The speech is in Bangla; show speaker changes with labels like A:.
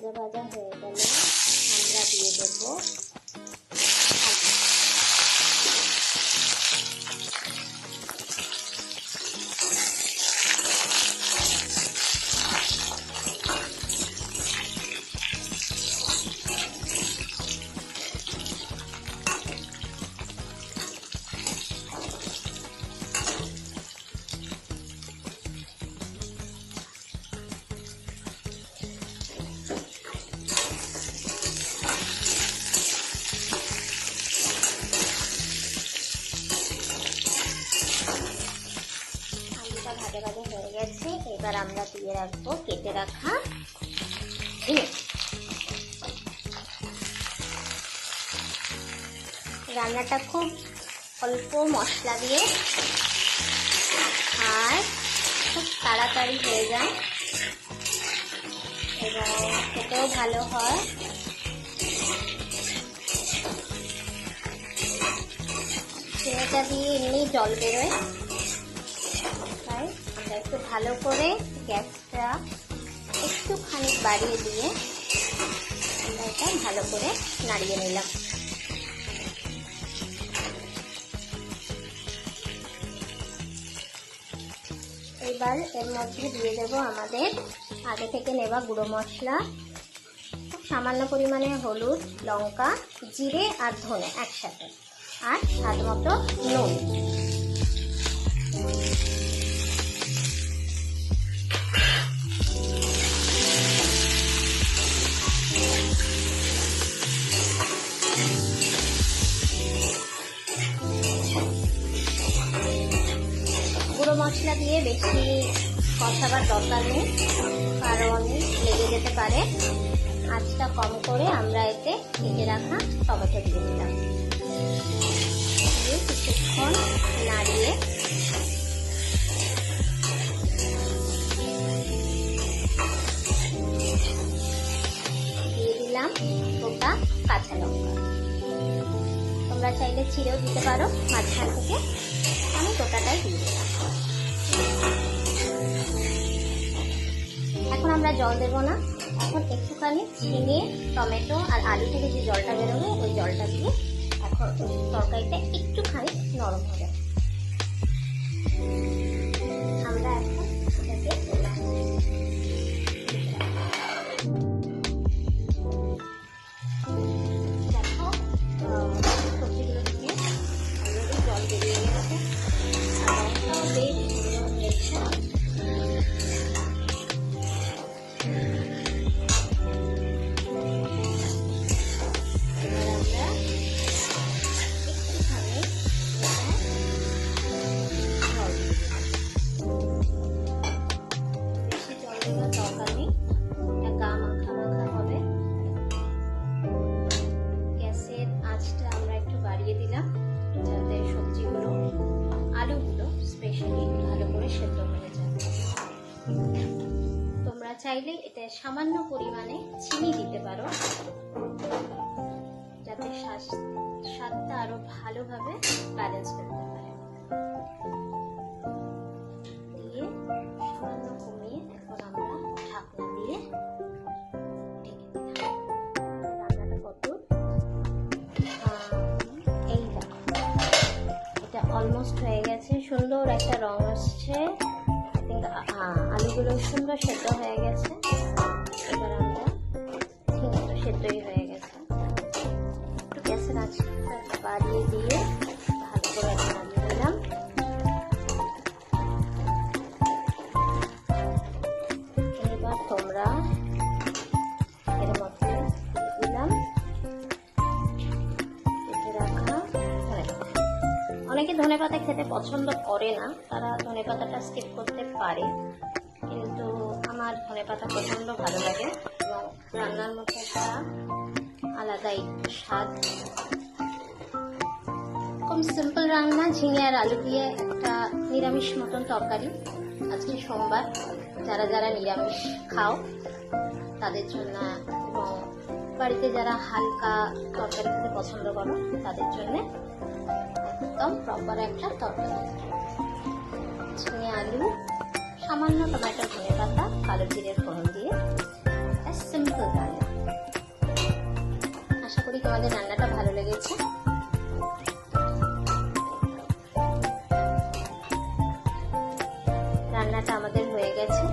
A: ভাজা ভাজা হয়ে গেলে আমরা দিয়ে দেবো ভাজা ভাজা হয়ে গেছে। এবার আমরা দিয়ে রাখবো কেটে রাখা ঝিঙে। রান্নাটা খুব অল্প মশলা দিয়ে আর খুব তাড়াতাড়ি হয়ে যায় এবং খেতেও ভালো হয়। ঝিঙেটা দিয়ে এমনি জল বেরোয়, তাই আমরা একটু ভালো করে গ্যাসটা একটুখানি বাড়িয়ে দিয়ে আমরা এটা ভালো করে নাড়িয়ে নিলাম। এবার এর মধ্যে দিয়ে দেব আমাদের আগে থেকে নেওয়া গুঁড়ো মশলা, খুব সামান্য পরিমাণে হলুদ, লঙ্কা, জিরে আর ধনে একসাথে, আর স্বাদ মতো নুন। গুঁড়ো মশলা দিয়ে বেশি কষাবার দরকার নেই, কারণ লেগে যেতে পারে। আঁচটা কম করে আমরা এতে কেটে রাখা টমেটো দিয়ে দিলাম, কিছুক্ষণ নাড়িয়ে দিয়ে দিলাম গোটা কাঁচা লঙ্কা। তোমরা চাইলে ছিঁড়েও দিতে পারো মাঝখান থেকে, আমি গোটাটাই দিয়ে দিলাম। এখন আমরা জল দেবো না, এখন একটুখানি ঝিঙে, টমেটো আর আলু থেকে যে জলটা বেরোবে ওই জলটা দিয়ে এখন তরকারিটা একটুখানি নরম হবে। আমরা এখন এটাকে দেখো সবজিগুলো থেকে অলরেডি জল বেরিয়ে গেছে, রংটাও বেশ সুন্দর হয়েছে। গ্যাসের আঁচটা আমরা একটু বাড়িয়ে দিলাম যাতে সবজিগুলো, আলুগুলো স্পেশালি ভালো করে সেদ্ধ হয়ে যায়। তোমরা চাইলে এতে সামান্য পরিমাণে চিনি দিতে পারো যাতে স্বাদটা আরো ভালোভাবে ব্যালেন্স করতে পারে। দিয়ে সামান্য কমিয়ে এখন আমরা ঢাকনা দিয়ে রান্নাটা কত এই দেখো, এটা অলমোস্ট হয়ে গেছে, সুন্দর একটা রং আসছে। আলুগুলো সুন্দর সেদ্ধ হয়ে গেছে। এবার আমরা ঝিঙে তো সেদ্ধই হয়ে গেছে, একটু গ্যাসের আঁচটা বাড়িয়ে দিয়ে ভালো করে নামিয়ে দিলাম। এবার তোমরা এর মধ্যে দিলাম কেটে রাখা ধনেপাতা। অনেকে ধনেপাতা খেতে পছন্দ করে না, তারা ধনেপাতাটা স্কিপ করতে পারে, কিন্তু আমার ধনেপাতা প্রচন্ড ভালো লাগে এবং রান্নার মধ্যে একটা আলাদাই স্বাদ। খুব সিম্পল রান্না, ঝিঙে আর আলু দিয়ে একটা নিরামিষ মতন তরকারি। আজকে সোমবার, যারা যারা নিরামিষ খাও তাদের জন্য, এবং বাড়িতে যারা হালকা তরকারি খেতে পছন্দ করো তাদের জন্য একদম প্রপার একটা তরকারি। ঝিঙে আলু, সামান্য টমেটো, ধনেপাতা, কালো জিরের ফোড়ন দিয়ে সিম্পল রান্না। করি তোমাদের রান্নাটা ভালো লেগেছে। রান্নাটা আমাদের হয়ে গেছে।